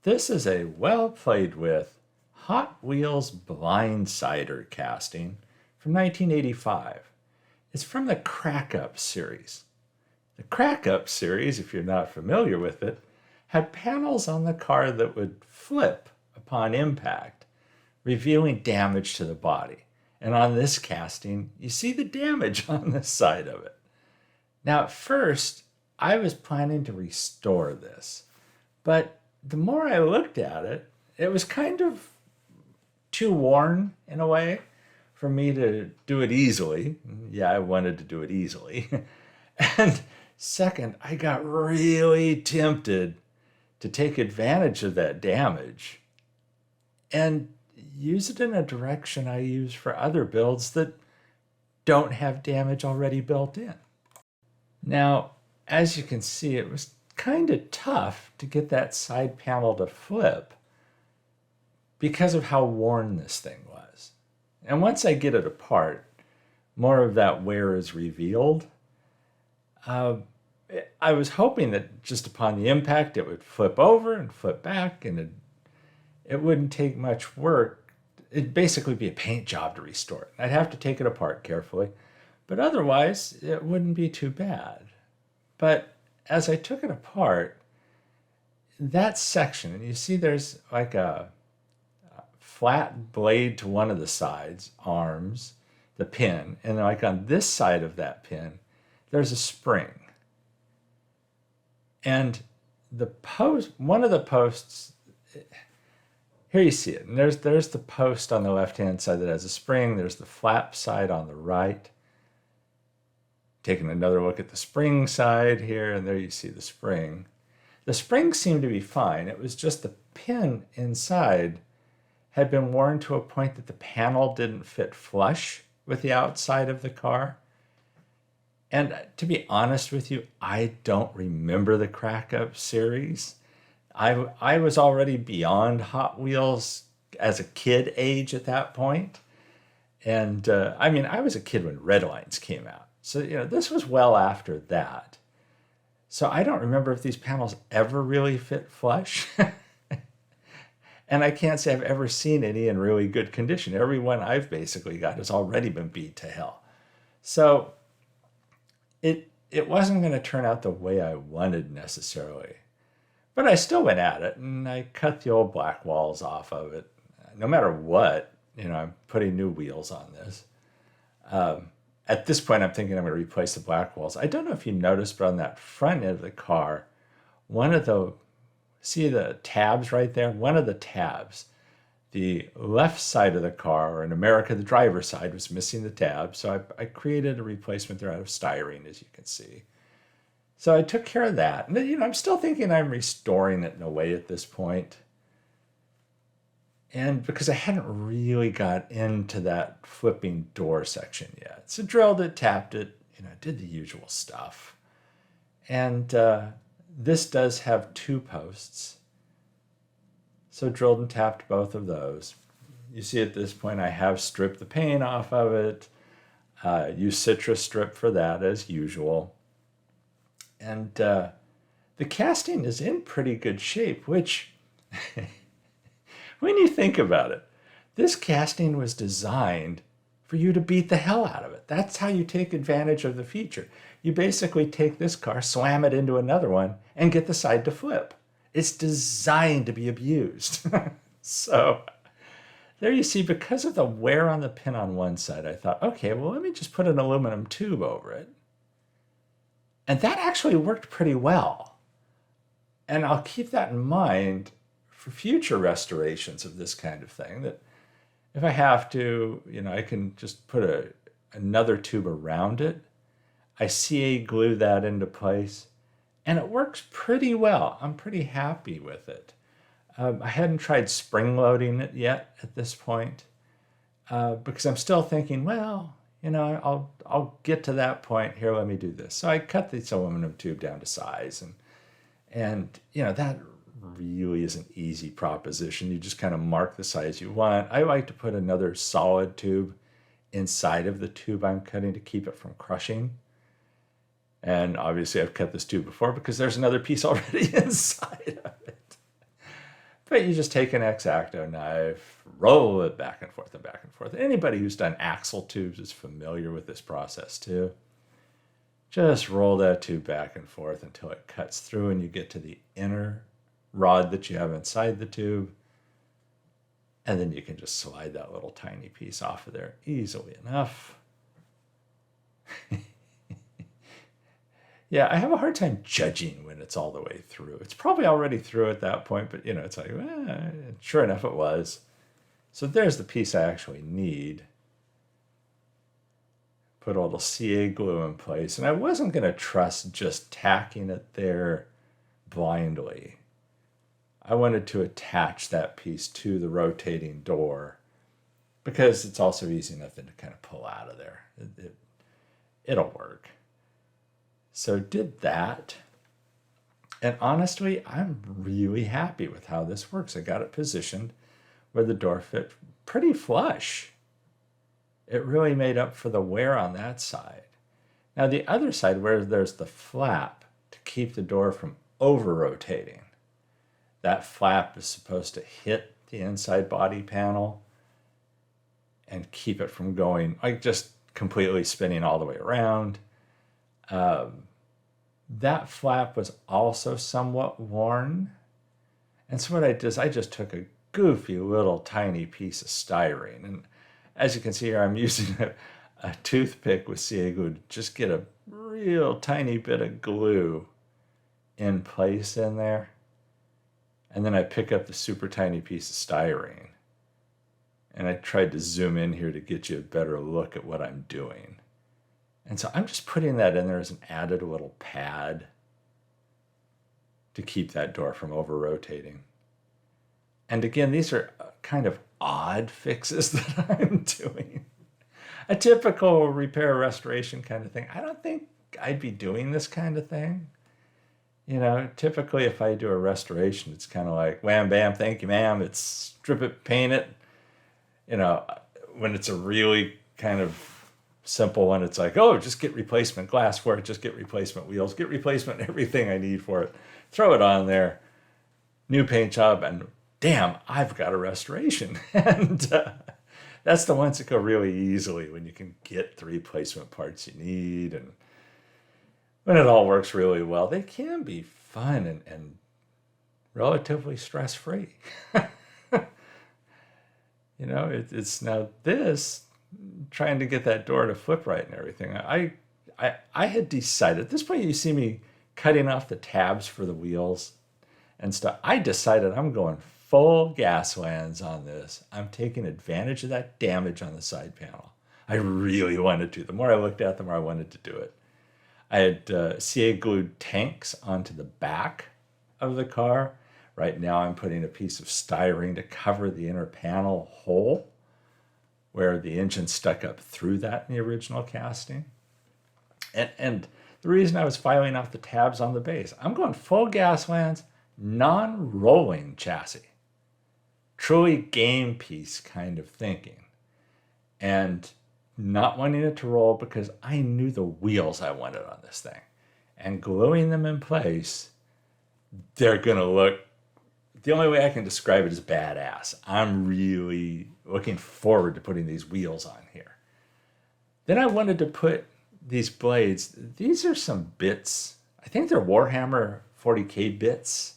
This is a well played with Hot Wheels Blindsider casting from 1985. It's from the Crack Up series. The Crack Up series, if you're not familiar with it, had panels on the car that would flip upon impact, revealing damage to the body. And on this casting, you see the damage on this side of it. Now, at first, I was planning to restore this, but the more I looked at it, it was kind of too worn in a way for me to do it easily. Yeah, I wanted to do it easily. And second, I got really tempted to take advantage of that damage and use it in a direction I use for other builds that don't have damage already built in. Now, as you can see, it was kind of tough to get that side panel to flip because of how worn this thing was. And once I get it apart, more of that wear is revealed. I was hoping that just upon the impact, it would flip over and flip back, and it wouldn't take much work. It'd basically be a paint job to restore it. I'd have to take it apart carefully, but otherwise, it wouldn't be too bad. But as I took it apart, that section, and you see there's like a flat blade to one of the sides, arms, the pin, and like on this side of that pin, there's a spring. And the post, one of the posts, here you see it, and there's the post on the left-hand side that has a spring, there's the flap side on the right. Taking another look at the spring side here, and there you see the spring. The spring seemed to be fine. It was just the pin inside had been worn to a point that the panel didn't fit flush with the outside of the car. And to be honest with you, I don't remember the Crack Up series. I was already beyond Hot Wheels as a kid age at that point. And I was a kid when Red Lines came out. So, this was well after that. So I don't remember if these panels ever really fit flush. And I can't say I've ever seen any in really good condition. Every one I've basically got has already been beat to hell. So it wasn't going to turn out the way I wanted necessarily. But I still went at it, and I cut the old black walls off of it. No matter what, I'm putting new wheels on this. At this point, I'm thinking I'm going to replace the black walls. I don't know if you noticed, but on that front end of the car, see the tabs right there? One of the tabs, the left side of the car, or in America, the driver's side, was missing the tab. So I created a replacement there out of styrene, as you can see. So I took care of that. And I'm still thinking I'm restoring it in a way at this point. And because I hadn't really got into that flipping door section yet. So drilled it, tapped it, did the usual stuff. And this does have two posts. So drilled and tapped both of those. You see at this point I have stripped the paint off of it. Used citrus strip for that as usual. And the casting is in pretty good shape, which... When you think about it, this casting was designed for you to beat the hell out of it. That's how you take advantage of the feature. You basically take this car, slam it into another one, and get the side to flip. It's designed to be abused. So there you see, because of the wear on the pin on one side, I thought, okay, well, let me just put an aluminum tube over it. And that actually worked pretty well. And I'll keep that in mind for future restorations of this kind of thing, that if I have to, I can just put another tube around it. I CA glue that into place, and it works pretty well. I'm pretty happy with it. I hadn't tried spring loading it yet at this point, because I'm still thinking, well, I'll get to that point. Here, let me do this. So I cut this aluminum tube down to size, and that really is an easy proposition. You just kind of mark the size you want. I like to put another solid tube inside of the tube I'm cutting to keep it from crushing. And obviously I've cut this tube before because there's another piece already inside of it. But you just take an X-Acto knife, roll it back and forth and back and forth. Anybody who's done axle tubes is familiar with this process too. Just roll that tube back and forth until it cuts through and you get to the inner rod that you have inside the tube. And then you can just slide that little tiny piece off of there easily enough. Yeah, I have a hard time judging when it's all the way through. It's probably already through at that point, but it's like, sure enough, it was. So there's the piece I actually need. Put a little CA glue in place. And I wasn't going to trust just tacking it there blindly. I wanted to attach that piece to the rotating door because it's also easy enough then to kind of pull out of there. It'll work. So did that. And honestly, I'm really happy with how this works. I got it positioned where the door fit pretty flush. It really made up for the wear on that side. Now the other side where there's the flap to keep the door from over-rotating. That flap is supposed to hit the inside body panel and keep it from going, like just completely spinning all the way around. That flap was also somewhat worn. And so what I did is I just took a goofy little tiny piece of styrene. And as you can see here, I'm using a toothpick with CA glue to just get a real tiny bit of glue in place in there. And then I pick up the super tiny piece of styrene. And I tried to zoom in here to get you a better look at what I'm doing. And so I'm just putting that in there as an added little pad to keep that door from over-rotating. And again, these are kind of odd fixes that I'm doing. A typical repair restoration kind of thing. I don't think I'd be doing this kind of thing. Typically if I do a restoration, it's kind of like, wham, bam, thank you, ma'am. It's strip it, paint it. When it's a really kind of simple one, it's like, oh, just get replacement glass for it, just get replacement wheels, get replacement everything I need for it, throw it on there, new paint job, and damn, I've got a restoration. And that's the ones that go really easily when you can get the replacement parts you need, and when it all works really well. They can be fun and relatively stress-free. It's now this, trying to get that door to flip right and everything. I had decided, at this point you see me cutting off the tabs for the wheels and stuff. I decided I'm going full gas lands on this. I'm taking advantage of that damage on the side panel. I really wanted to. The more I looked at, the more I wanted to do it. I had CA glued tanks onto the back of the car. Right now I'm putting a piece of styrene to cover the inner panel hole where the engine stuck up through that in the original casting. And the reason I was filing off the tabs on the base, I'm going full Gaslands, non-rolling chassis. Truly game piece kind of thinking. And not wanting it to roll because I knew the wheels I wanted on this thing. And gluing them in place, they're going to look, the only way I can describe it is badass. I'm really looking forward to putting these wheels on here. Then I wanted to put these blades. These are some bits. I think they're Warhammer 40K bits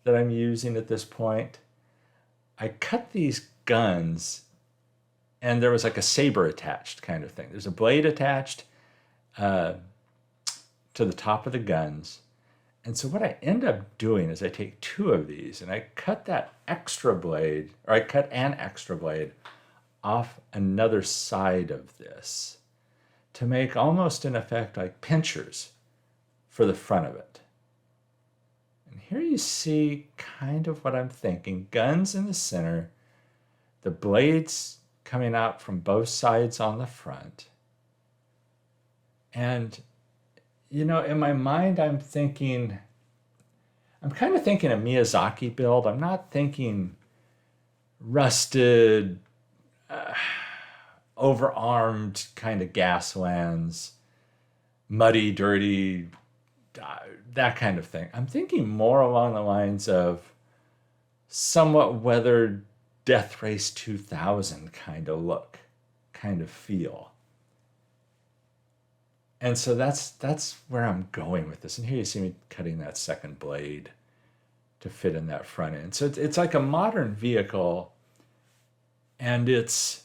that I'm using at this point. I cut these guns and there was like a saber attached kind of thing. There's a blade attached to the top of the guns. And so what I end up doing is I take two of these and I cut that extra blade, or I cut an extra blade off another side of this to make almost in effect like pinchers for the front of it. And here you see kind of what I'm thinking. Guns in the center, the blades coming out from both sides on the front. And in my mind, I'm kind of thinking a Miyazaki build. I'm not thinking rusted, overarmed kind of Gaslands, muddy, dirty, that kind of thing. I'm thinking more along the lines of somewhat weathered Death Race 2000 kind of look, kind of feel. And so that's where I'm going with this. And here you see me cutting that second blade to fit in that front end. So it's like a modern vehicle, and it's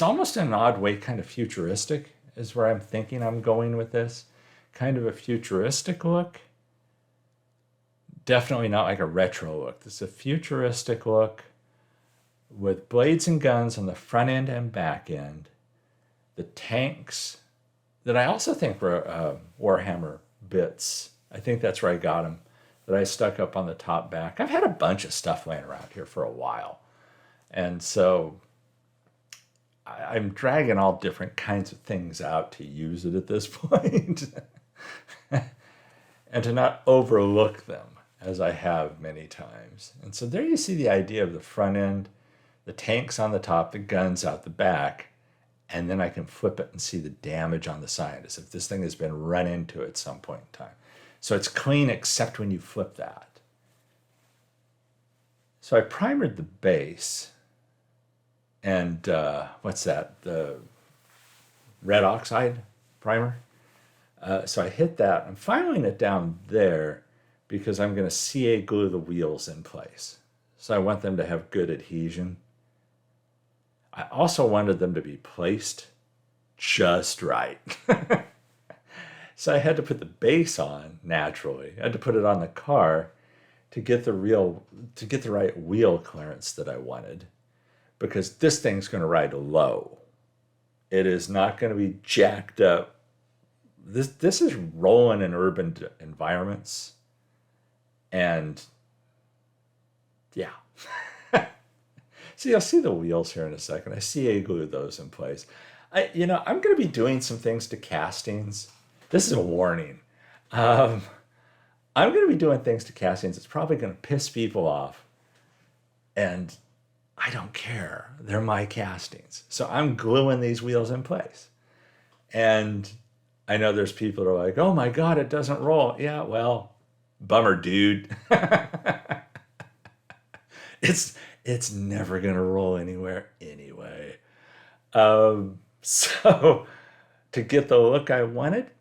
almost in an odd way kind of futuristic is where I'm thinking I'm going with this. Kind of a futuristic look. Definitely not like a retro look. This is a futuristic look with blades and guns on the front end and back end. The tanks that I also think were Warhammer bits. I think that's where I got them, that I stuck up on the top back. I've had a bunch of stuff laying around here for a while. And so I'm dragging all different kinds of things out to use it at this point. And to not overlook them as I have many times. And so there you see the idea of the front end, the tanks on the top, the guns out the back, and then I can flip it and see the damage on the side as if this thing has been run into at some point in time. So it's clean except when you flip that. So I primered the base, and what's that? The red oxide primer. So I hit that. I'm filing it down there because I'm going to CA glue the wheels in place. So I want them to have good adhesion. I also wanted them to be placed just right. So I had to put the base on naturally. I had to put it on the car to get the right wheel clearance that I wanted, because this thing's going to ride low. It is not going to be jacked up. This is rolling in urban environments, and yeah. So you'll see the wheels here in a second. I CA glued those in place. I'm going to be doing some things to castings. This is a warning. I'm going to be doing things to castings. It's probably going to piss people off, and I don't care. They're my castings. So I'm gluing these wheels in place. And I know there's people that are like, oh my God, it doesn't roll. Yeah, well, bummer, dude. It's never going to roll anywhere anyway. So to get the look I wanted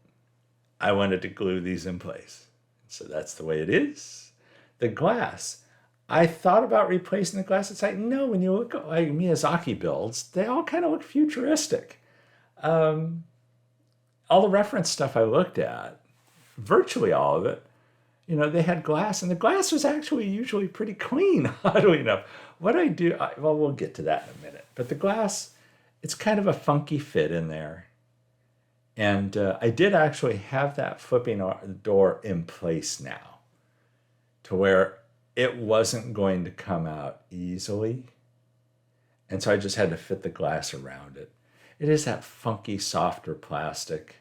to glue these in place. So that's the way it is. The glass. I thought about replacing the glass. It's like, no, when you look at like Miyazaki builds, they all kind of look futuristic. All the reference stuff I looked at, virtually all of it, they had glass, and the glass was actually usually pretty clean, oddly enough. What I do, well, we'll get to that in a minute. But the glass, it's kind of a funky fit in there. And I did actually have that flipping door in place now, to where it wasn't going to come out easily. And so I just had to fit the glass around it. It is that funky, softer plastic.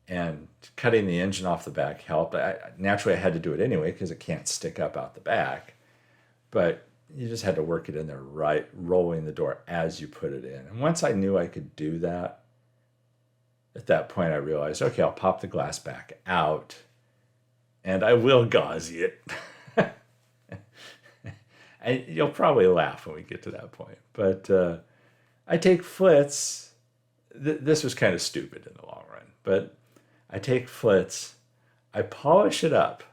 And cutting the engine off the back helped. Naturally, I had to do it anyway because it can't stick up out the back. But you just had to work it in there right, rolling the door as you put it in. And once I knew I could do that, at that point I realized, okay, I'll pop the glass back out and I will gauzy it. And you'll probably laugh when we get to that point. But I take flits. This was kind of stupid in the long run, but I take flits, I polish it up,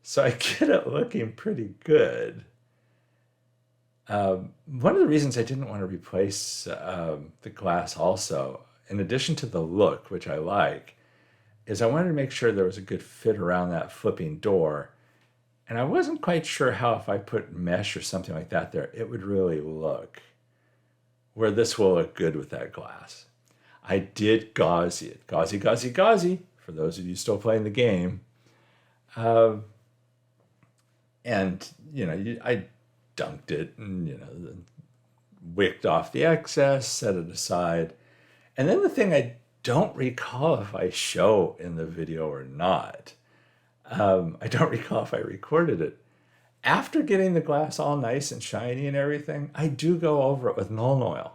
so I get it looking pretty good. One of the reasons I didn't want to replace the glass also, in addition to the look, which I like, is I wanted to make sure there was a good fit around that flipping door. And I wasn't quite sure how, if I put mesh or something like that there, it would really look, where this will look good with that glass. I did gauzy it. Gauzy, gauzy, gauzy, for those of you still playing the game. And, I dunked it and, wicked off the excess, set it aside. And then the thing I don't recall if I show in the video or not, I don't recall if I recorded it. After getting the glass all nice and shiny and everything, I do go over it with Nuln Oil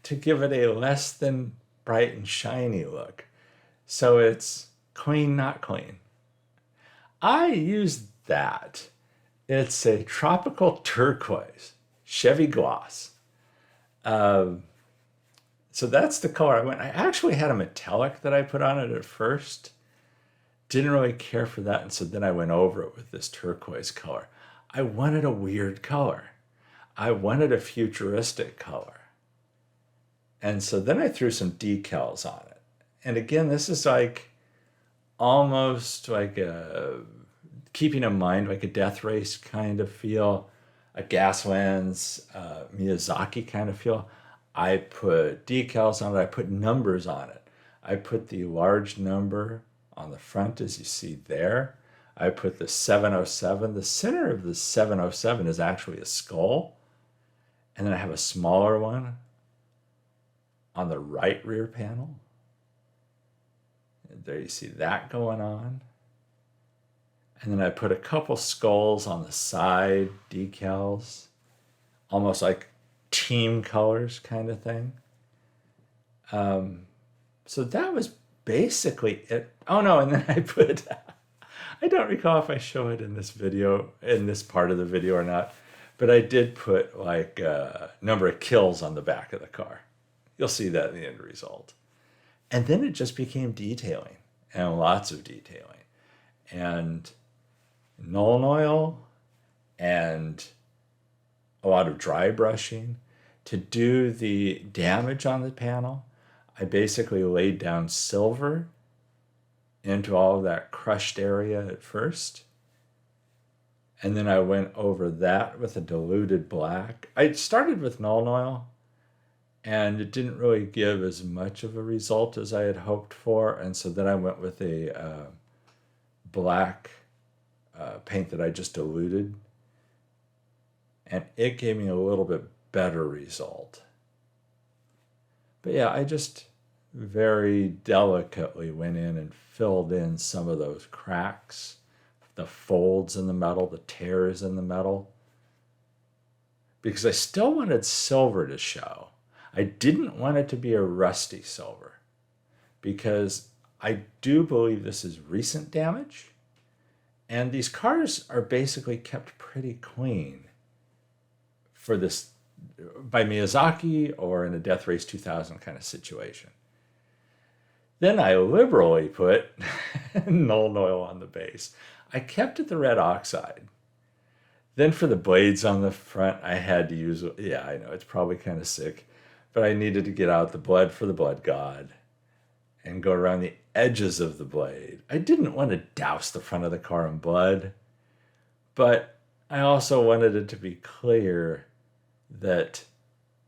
to give it a less than bright and shiny look. So it's clean, not clean. I use that. It's a tropical turquoise, Chevy gloss. Um, so that's the color I went. I actually had a metallic that I put on it at first. Didn't really care for that, and so then I went over it with this turquoise color. I wanted a weird color. I wanted a futuristic color. And so then I threw some decals on it. And again, this is like almost like a keeping in mind like a death race kind of feel, a Gaslands, Miyazaki kind of feel. I put decals on it. I put numbers on it. I put the large number on the front, as you see there. I put the 707. The center of the 707 is actually a skull. And then I have a smaller one on the right rear panel. There you see that going on. And then I put a couple skulls on the side decals, almost like team colors kind of thing. So that was basically it. Oh no, and then I put, I don't recall if I show it in this video, in this part of the video or not, but I did put like a number of kills on the back of the car. You'll see that in the end result. And then it just became detailing, and lots of detailing. And Null oil and a lot of dry brushing. To do the damage on the panel, I basically laid down silver into all of that crushed area at first. And then I went over that with a diluted black. I started with Null oil, and it didn't really give as much of a result as I had hoped for. And so then I went with a black paint that I just diluted, and it gave me a little bit better result. But yeah, I just very delicately went in and filled in some of those cracks, the folds in the metal, the tears in the metal, because I still wanted silver to show. I didn't want it to be a rusty silver, because I do believe this is recent damage. And these cars are basically kept pretty clean for this by Miyazaki or in a Death Race 2000 kind of situation. Then I liberally put Null oil on the base. I kept it the red oxide. Then for the blades on the front, I had to use, yeah, I know, it's probably kind of sick, but I needed to get out the blood for the blood god and go around the edges of the blade. I didn't want to douse the front of the car in blood, but I also wanted it to be clear that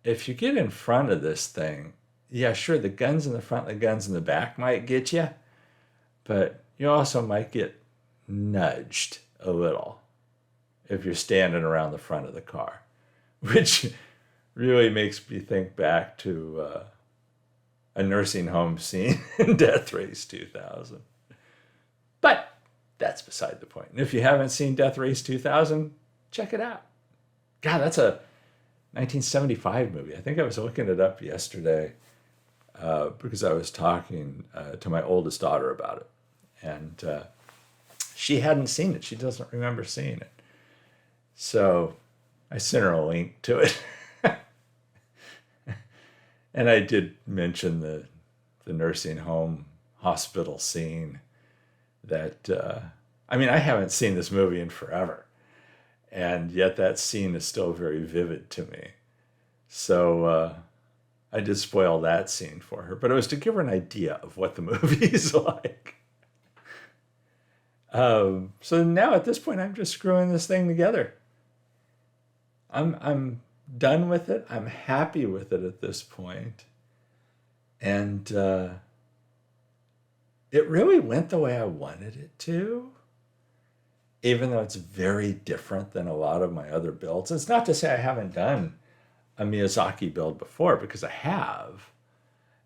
if you get in front of this thing, yeah, sure, the guns in the front and the guns in the back might get you, but you also might get nudged a little if you're standing around the front of the car, which really makes me think back to a nursing home scene in Death Race 2000. But that's beside the point. And if you haven't seen Death Race 2000, check it out. God, that's a 1975 movie. I think I was looking it up yesterday because I was talking to my oldest daughter about it. And she hadn't seen it. She doesn't remember seeing it. So I sent her a link to it. And I did mention the nursing home hospital scene that, I mean, I haven't seen this movie in forever. And yet that scene is still very vivid to me. So I did spoil that scene for her. But it was to give her an idea of what the movie is like. So now at this point, I'm just screwing this thing together. I'm done with it. I'm happy with it at this point. And it really went the way I wanted it to, even though it's very different than a lot of my other builds. It's not to say I haven't done a Miyazaki build before, because I have.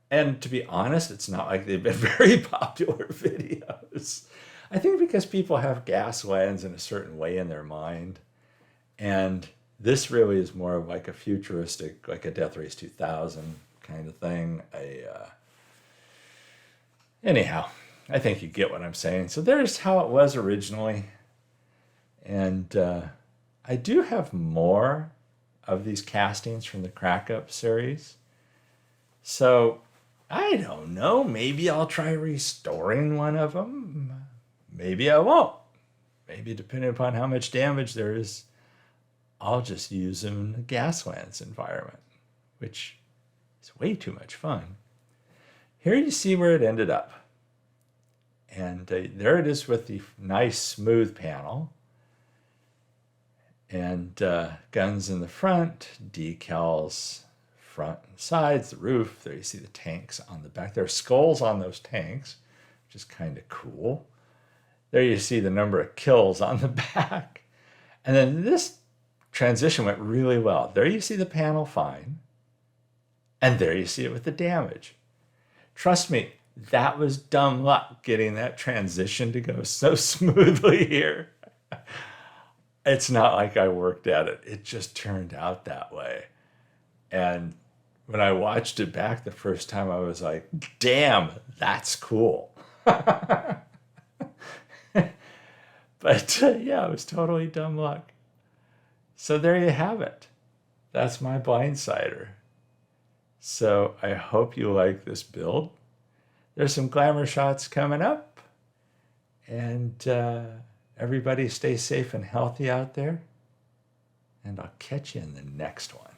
And to be honest, it's not like they've been very popular videos. I think because people have Gaslands in a certain way in their mind. And this really is more of like a futuristic, like a Death Race 2000 kind of thing. Anyhow, I think you get what I'm saying. So there's how it was originally. And I do have more of these castings from the Crack Up series. So I don't know. Maybe I'll try restoring one of them. Maybe I won't. Maybe depending upon how much damage there is, I'll just use them in a Gaslands environment, which is way too much fun. Here you see where it ended up. And there it is with the nice smooth panel. And guns in the front, decals front and sides, the roof. There you see the tanks on the back. There are skulls on those tanks, which is kind of cool. There you see the number of kills on the back. And then this transition went really well. There you see the panel fine. And there you see it with the damage. Trust me, that was dumb luck getting that transition to go so smoothly here. It's not like I worked at it. It just turned out that way. And when I watched it back the first time, I was like, damn, that's cool. But yeah, it was totally dumb luck. So there you have it. That's my blindsider. So I hope you like this build. There's some glamour shots coming up. And everybody stay safe and healthy out there. And I'll catch you in the next one.